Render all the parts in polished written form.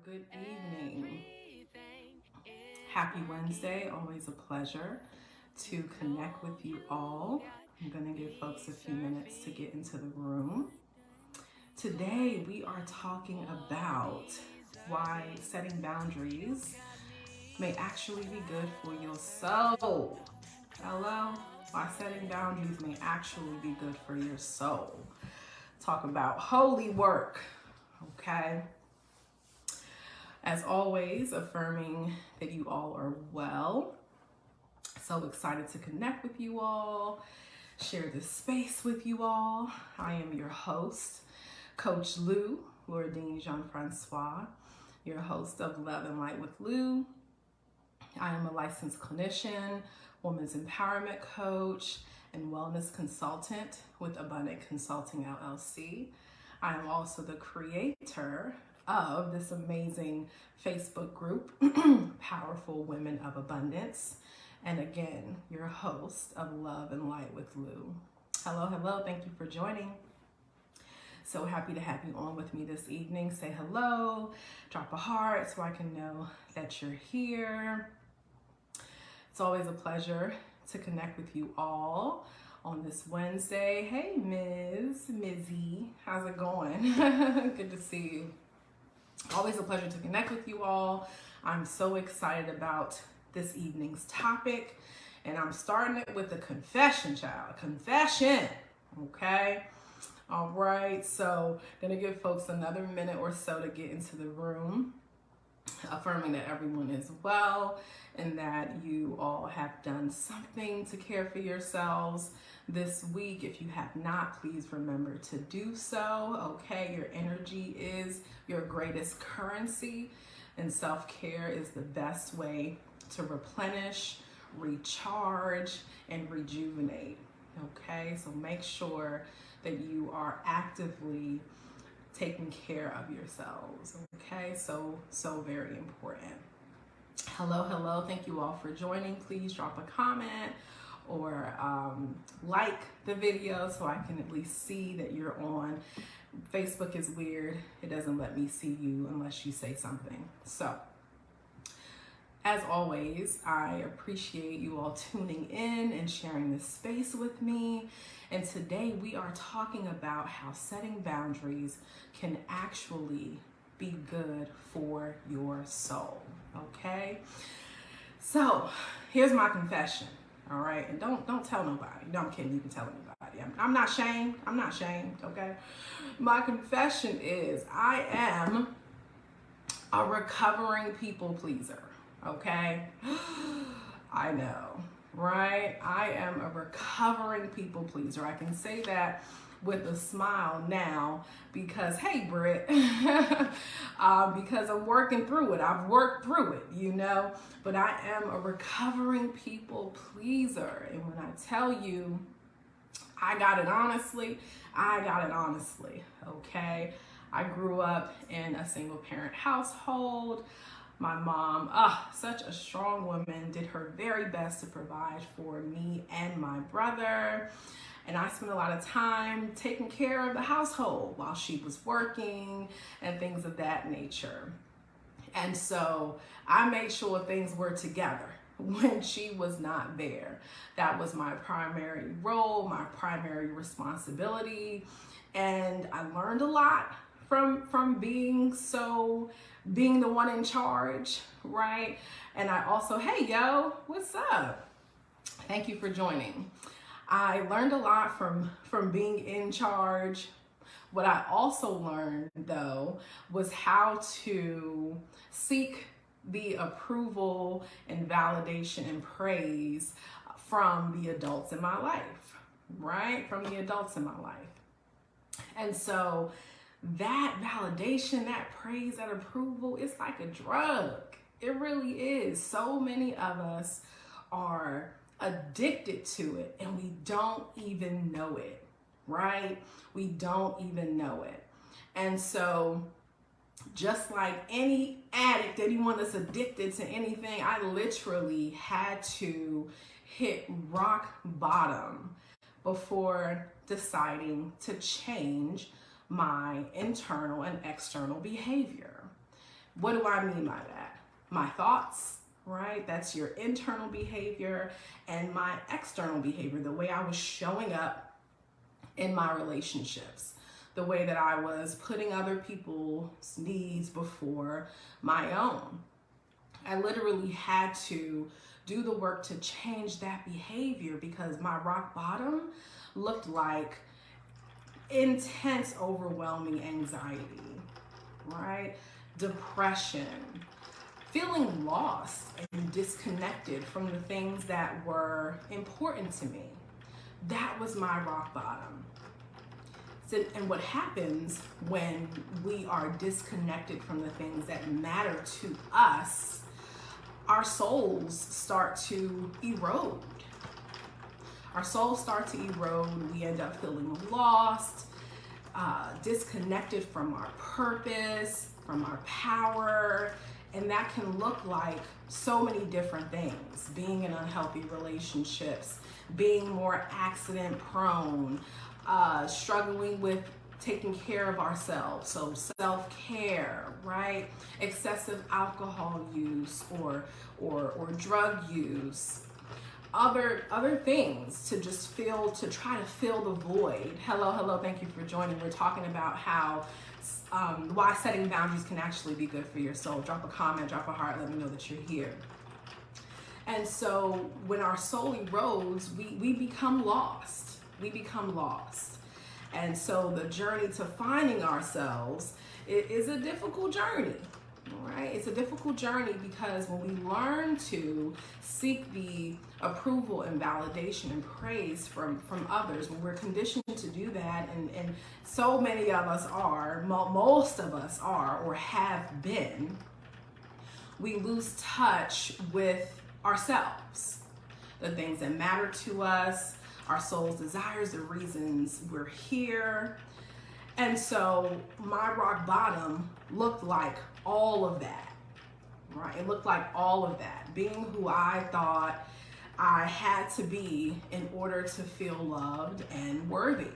Good evening. Happy Wednesday. Always a pleasure to connect with you all. I'm going to give folks a few minutes to get into the room. Today, we are talking about why setting boundaries may actually be good for your soul. Hello? Why setting boundaries may actually be good for your soul. Talk about holy work. Okay? As always, affirming that you all are well. So excited to connect with you all, share this space with you all. I am your host, Coach Lou, Laudine Jean-Francois, your host of Love and Light with Lou. I am a licensed clinician, women's empowerment coach, and wellness consultant with Abundant Consulting LLC. I am also the creator of this amazing Facebook group, Powerful Women of Abundance. And again, your host of Love and Light with Lou. Hello, hello. Thank you for joining. So happy to have you on with me this evening. Say hello, drop a heart so I can know that you're here. It's always a pleasure to connect with you all on this Wednesday. Hey, Mizzy, how's it going? Good to see you. Always a pleasure to connect with you all. I'm so excited about this evening's topic, and I'm starting it with a confession, child. A confession, okay? All right, so gonna give folks another minute or so to get into the room, affirming that everyone is well and that you all have done something to care for yourselves this week. If you have not, please remember to do so. Okay, your energy is your greatest currency, and self-care is the best way to replenish, recharge, and rejuvenate. Okay, so make sure that you are actively taking care of yourselves. Okay, so very important. Hello, hello. Thank you all for joining. Please drop a comment or like the video so I can at least see that you're on. Facebook is weird. It doesn't let me see you unless you say something. So, as always, I appreciate you all tuning in and sharing this space with me. And today we are talking about how setting boundaries can actually be good for your soul, okay? So here's my confession, all right? And don't tell nobody. No, I'm kidding, you can tell anybody. I'm not shamed, okay? My confession is I am a recovering people pleaser, okay? I know, right? I am a recovering people pleaser. I can say that with a smile now because, hey, Britt, because I'm working through it. I've worked through it, you know, but I am a recovering people pleaser. And when I tell you I got it honestly, okay? I grew up in a single parent household. My mom, such a strong woman, did her very best to provide for me and my brother. And I spent a lot of time taking care of the household while she was working and things of that nature. And so I made sure things were together when she was not there. That was my primary role, my primary responsibility. And I learned a lot from being the one in charge, right? And I also, hey, yo, what's up? Thank you for joining. I learned a lot from being in charge. What I also learned, though, was how to seek the approval and validation and praise from the adults in my life, right? From the adults in my life. And so that validation, that praise, that approval, it's like a drug. It really is. So many of us are addicted to it and we don't even know it, right? We don't even know it. And so just like any addict, anyone that's addicted to anything, I literally had to hit rock bottom before deciding to change my internal and external behavior. What do I mean by that? My thoughts, right? That's your internal behavior, and my external behavior, the way I was showing up in my relationships, the way that I was putting other people's needs before my own. I literally had to do the work to change that behavior because my rock bottom looked like intense, overwhelming anxiety, right? Depression, feeling lost and disconnected from the things that were important to me. That was my rock bottom. And what happens when we are disconnected from the things that matter to us, our souls start to erode. Our souls start to erode. We end up feeling lost, disconnected from our purpose, from our power. And that can look like so many different things. Being in unhealthy relationships, being more accident prone, struggling with taking care of ourselves, so self-care, right? Excessive alcohol use or drug use, other things to try to fill the void. Hello, thank you for joining. We're talking about how why setting boundaries can actually be good for your soul. Drop a comment, drop a heart, let me know that you're here. And so when our soul erodes, we become lost. We become lost. And so the journey to finding ourselves is a difficult journey, right? It's a difficult journey because when we learn to seek the approval and validation and praise from others, when we're conditioned to do that, and so many of us are, most of us are or have been, we lose touch with ourselves, the things that matter to us, our soul's desires, the reasons we're here. And so my rock bottom looked like all of that, right? It looked like all of that, being who I thought I had to be in order to feel loved and worthy.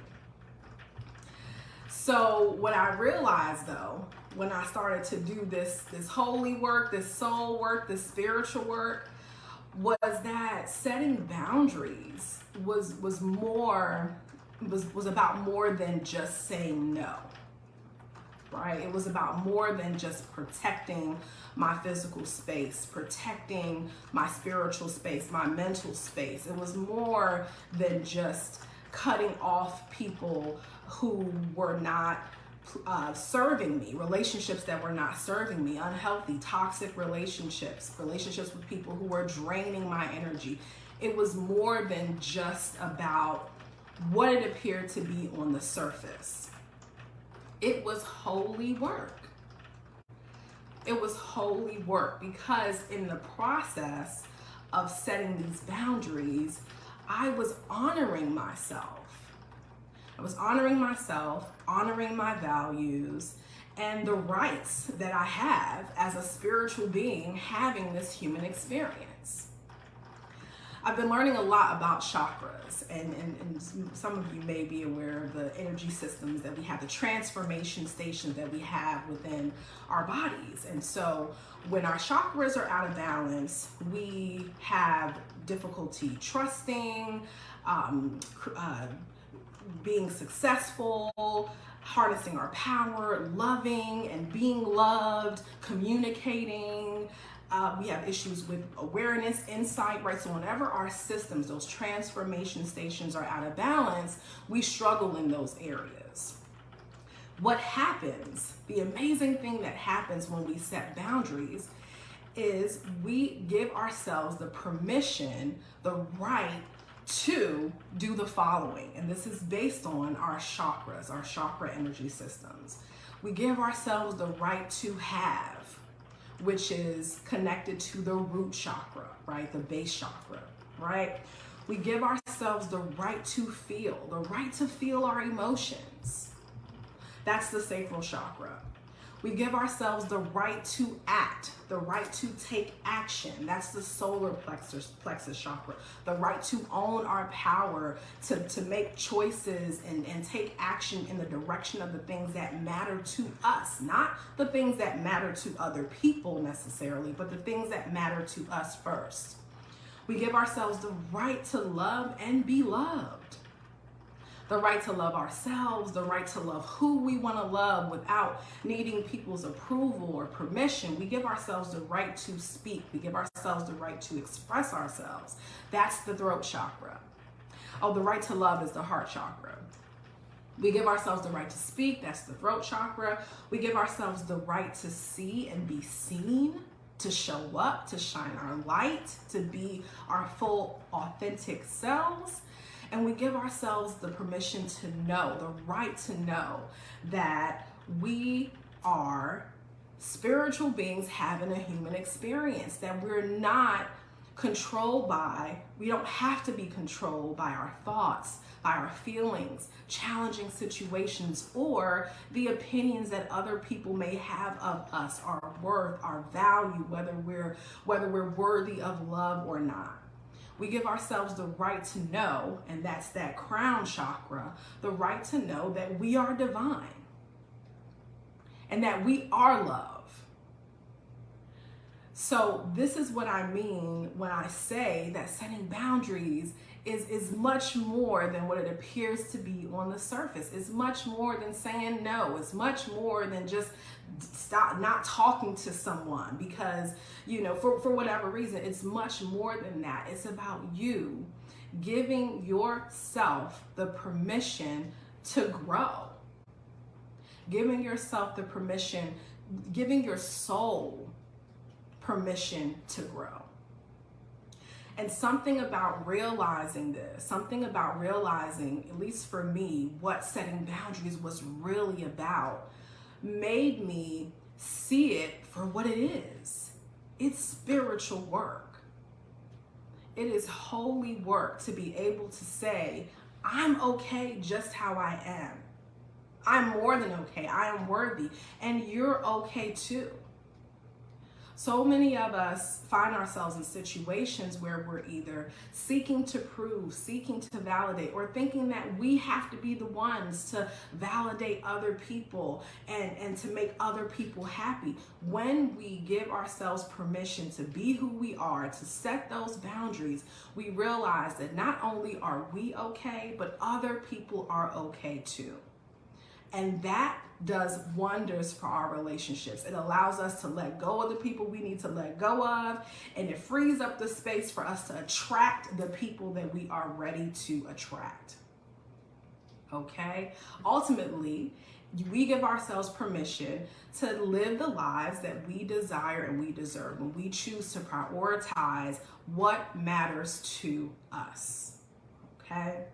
So what I realized though, when I started to do this holy work, this soul work, this spiritual work, was that setting boundaries was about more than just saying no, right? It was about more than just protecting my physical space, protecting my spiritual space, my mental space. It was more than just cutting off people who were not serving me, relationships that were not serving me, unhealthy, toxic relationships with people who were draining my energy. It was more than just about what it appeared to be on the surface. It was holy work. It was holy work because in the process of setting these boundaries, I was honoring myself. I was honoring myself, honoring my values, and the rights that I have as a spiritual being having this human experience. I've been learning a lot about chakras, and some of you may be aware of the energy systems that we have, the transformation stations that we have within our bodies. And so when our chakras are out of balance, we have difficulty trusting, being successful, harnessing our power, loving and being loved, communicating. We have issues with awareness, insight, right? So whenever our systems, those transformation stations are out of balance, we struggle in those areas. What happens, the amazing thing that happens when we set boundaries is we give ourselves the permission, the right to do the following. And this is based on our chakras, our chakra energy systems. We give ourselves the right to have, which is connected to the root chakra, right? The base chakra, right? We give ourselves the right to feel our emotions. That's the sacral chakra. We give ourselves the right to act, the right to take action. That's the solar plexus chakra. The right to own our power, to make choices and take action in the direction of the things that matter to us. Not the things that matter to other people necessarily, but the things that matter to us first. We give ourselves the right to love and be loved. The right to love ourselves, the right to love who we want to love without needing people's approval or permission. We give ourselves the right to speak. We give ourselves the right to express ourselves. That's the throat chakra. Oh, the right to love is the heart chakra. We give ourselves the right to speak. That's the throat chakra. We give ourselves the right to see and be seen, to show up, to shine our light, to be our full, authentic selves. And we give ourselves the permission to know, the right to know that we are spiritual beings having a human experience, that we're not controlled by, we don't have to be controlled by our thoughts, by our feelings, challenging situations, or the opinions that other people may have of us, our worth, our value, whether we're worthy of love or not. We give ourselves the right to know, and that's that crown chakra, the right to know that we are divine and that we are love. So this is what I mean when I say that setting boundaries is much more than what it appears to be on the surface. It's much more than saying no. It's much more than just stop not talking to someone because, for whatever reason. It's much more than that. It's about you giving yourself the permission to grow. Giving yourself the permission, giving your soul permission to grow. And something about realizing this, at least for me, what setting boundaries was really about, made me see it for what it is. It's spiritual work. It is holy work to be able to say, I'm okay just how I am. I'm more than okay. I am worthy. And you're okay too. So many of us find ourselves in situations where we're either seeking to prove, seeking to validate, or thinking that we have to be the ones to validate other people and to make other people happy. When we give ourselves permission to be who we are, to set those boundaries, we realize that not only are we okay, but other people are okay too. And that does wonders for our relationships. It allows us to let go of the people we need to let go of, and it frees up the space for us to attract the people that we are ready to attract. Okay? Ultimately, we give ourselves permission to live the lives that we desire and we deserve when we choose to prioritize what matters to us. Okay?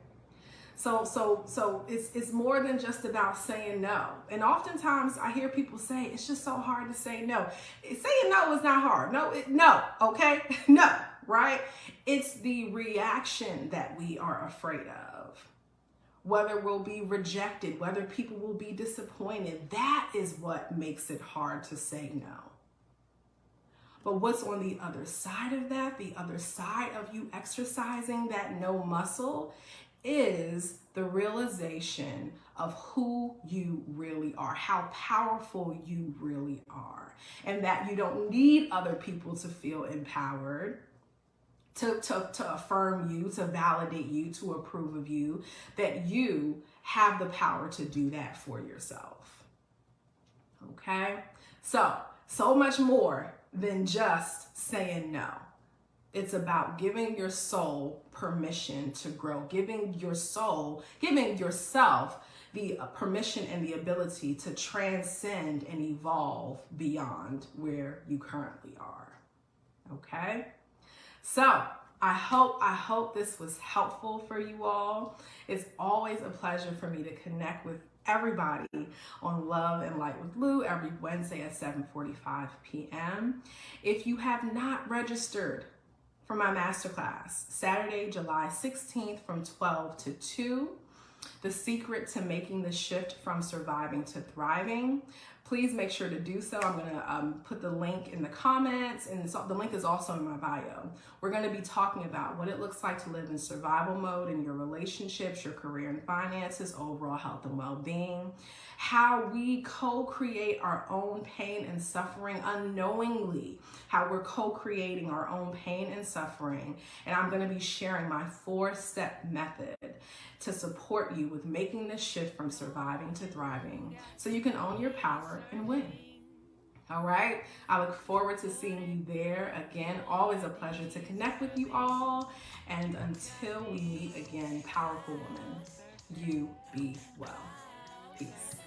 So it's more than just about saying no. And oftentimes I hear people say, it's just so hard to say no. Saying no is not hard. No, okay? No, right? It's the reaction that we are afraid of. Whether we'll be rejected, whether people will be disappointed. That is what makes it hard to say no. But what's on the other side of that, the other side of you exercising that no muscle, is the realization of who you really are, how powerful you really are, and that you don't need other people to feel empowered, to affirm you, to validate you, to approve of you, that you have the power to do that for yourself. Okay? So much more than just saying no. It's about giving your soul permission to grow, giving yourself the permission and the ability to transcend and evolve beyond where you currently are. Okay? So I hope this was helpful for you all. It's always a pleasure for me to connect with everybody on Love and Light with Lou every Wednesday at 7:45 p.m. If you have not registered for my masterclass, Saturday, July 16th from 12 to 2, The Secret to Making the Shift from Surviving to Thriving, please make sure to do so. I'm going to put the link in the comments, and the link is also in my bio. We're going to be talking about what it looks like to live in survival mode in your relationships, your career and finances, overall health and well-being, how we co-create our own pain and suffering unknowingly, how we're co-creating our own pain and suffering. And I'm going to be sharing my 4-step method to support you with making this shift from surviving to thriving so you can own your power and win. All right. I look forward to seeing you there. Again, always a pleasure to connect with you all. And until we meet again, powerful woman, you be well. Peace.